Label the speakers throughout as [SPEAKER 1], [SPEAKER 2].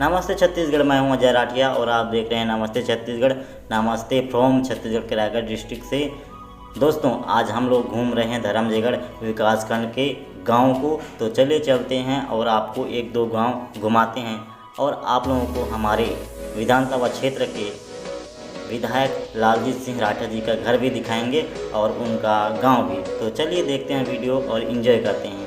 [SPEAKER 1] नमस्ते छत्तीसगढ़, मैं हूं अजय राठिया और आप देख रहे हैं नमस्ते छत्तीसगढ़। नमस्ते फ्रॉम छत्तीसगढ़ के रायगढ़ डिस्ट्रिक्ट से। दोस्तों, आज हम लोग घूम रहे हैं धर्मजयगढ़ विकासखंड के गांव को, तो चलिए चलते हैं और आपको एक दो गांव घुमाते हैं और आप लोगों को हमारे विधानसभा क्षेत्र के विधायक लालजीत सिंह राठा जी का घर भी दिखाएंगे और उनका गांव भी। तो चलिए देखते हैं वीडियो और एंजॉय करते हैं।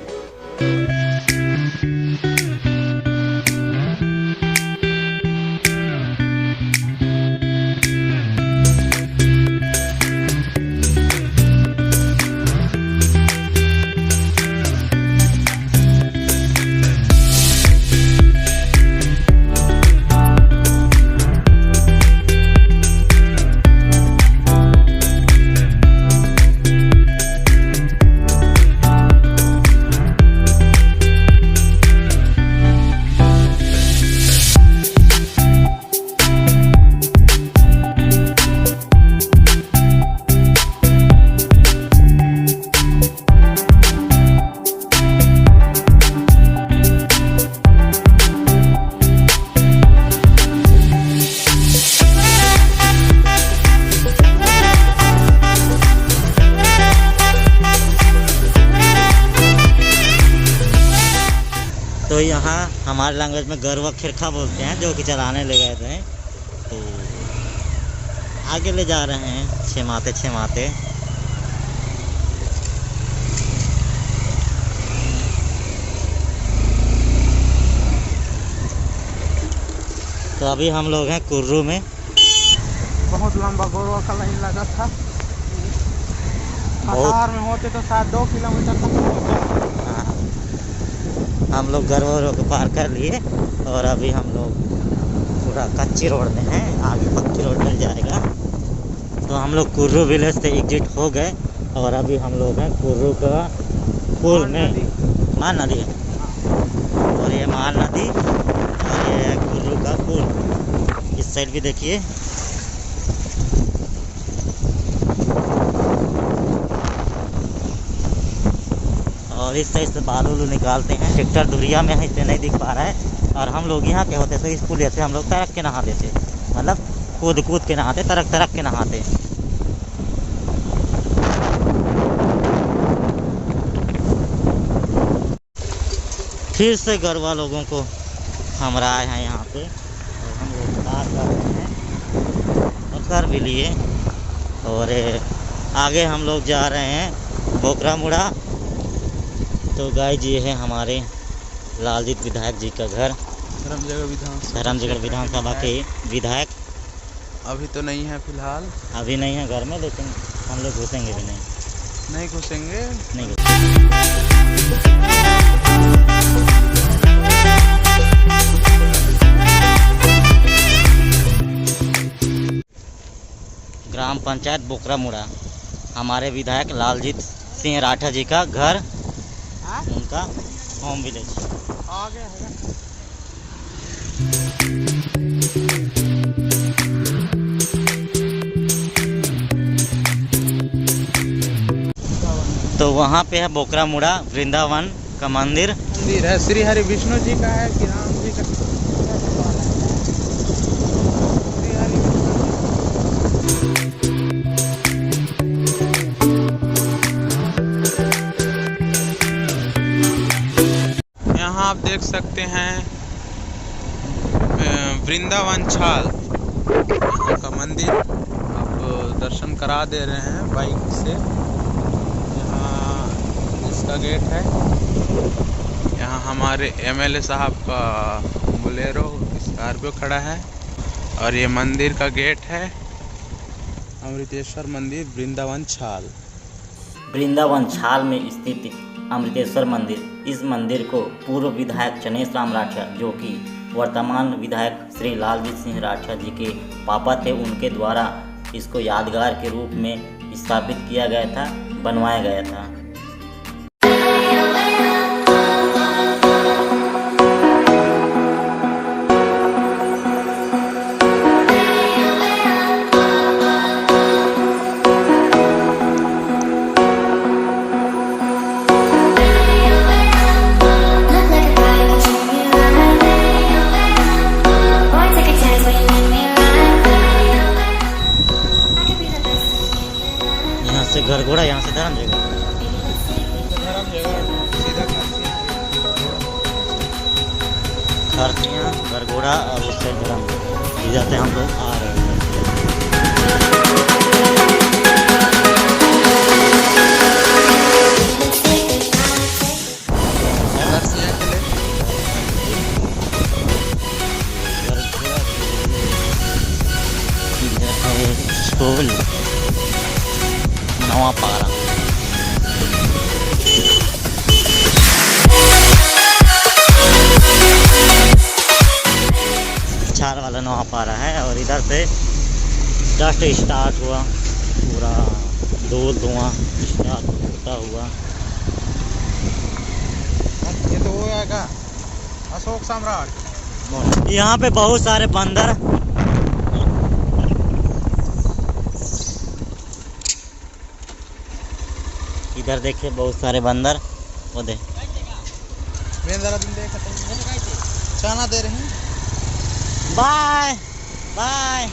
[SPEAKER 1] तो यहाँ हमारे लैंग्वेज में गरवा खिरखा बोलते हैं, जो कि चलाने ले गए थे। तो आगे ले जा रहे हैं छेमाते छेमाते। तो अभी हम लोग हैं कुर्रू में।
[SPEAKER 2] बहुत लंबा गौरव का लाइन लगा था। बाहर में होते तो शायद 2 किलोमीटर तक।
[SPEAKER 1] हम लोग गरवा को पार कर लिए और अभी हम लोग पूरा कच्ची रोड में हैं, आगे पक्की रोड मिल जाएगा। तो हम लोग कुर्रू विलेज से एग्जिट हो गए और अभी हम लोग हैं कुर्रू का पुल में। मान नदी है और ये मान नदी और ये है कुर्रू का पुल। इस साइड भी देखिए। और इस साइड से बालू निकालते हैं। ट्रैक्टर दुरिया में है, इसलिए नहीं दिख पा रहा है। और हम लोग यहाँ के होते तो इस पुलिया से हम लोग तरक के नहाते थे, मतलब कूद कूद के नहाते, तरक के नहाते। फिर से गरवा लोगों को हम आए हैं यहाँ पे और हम लोग पार कर रहे हैं और कर भी लिए। और आगे हम लोग जा रहे हैं बोकरा मुड़ा। तो गाइस, ये है हमारे लालजीत विधायक जी का घर। धर्मजयगढ़ विधानसभा के विधायक
[SPEAKER 2] अभी तो नहीं है फिलहाल।
[SPEAKER 1] अभी नहीं है घर में, लेकिन हम लोग घुसेंगे भी नहीं।
[SPEAKER 2] नहीं घुसेंगे,
[SPEAKER 1] नहीं ग्राम पंचायत बोकरा मुड़ा, हमारे विधायक लालजीत सिंह राठा जी का घर, उनका होम विलेज।
[SPEAKER 2] आगे है।
[SPEAKER 1] तो वहाँ पे है बोकरा मुड़ा वृंदावन का मंदिर
[SPEAKER 2] है। श्री हरि विष्णु जी का है कि राम जी का? यहाँ आप देख सकते हैं वृंदावन छाल का मंदिर। आप दर्शन करा दे रहे हैं बाइक से। यहाँ इसका गेट है। यहाँ हमारे एमएलए साहब का बोलेरो स्कॉर्पियो खड़ा है और ये मंदिर का गेट है। अमृतेश्वर मंदिर वृंदावन छाल।
[SPEAKER 1] वृंदावन छाल में स्थित अमृतेश्वर मंदिर। इस मंदिर को पूर्व विधायक चनेश राम राठा, जो कि वर्तमान विधायक श्री लालजीत सिंह राठा जी के पापा थे, उनके द्वारा इसको यादगार के रूप में स्थापित किया गया था, बनवाया गया था। खरसियाँ गरगोड़ा और उससे धर्म जाते हम लोग आ रहे हैं। स्कूल नवापारा चार वाला नवापारा है और इधर से जस्ट स्टार्ट हुआ पूरा धुआं स्टार्ट होता हुआ।
[SPEAKER 2] ये तो हो जाएगा अशोक सम्राट।
[SPEAKER 1] यहाँ पे बहुत सारे बंदर इधर देखिए बहुत सारे बंदर वो दे
[SPEAKER 2] चाना दे रहे हैं।
[SPEAKER 1] Bye bye.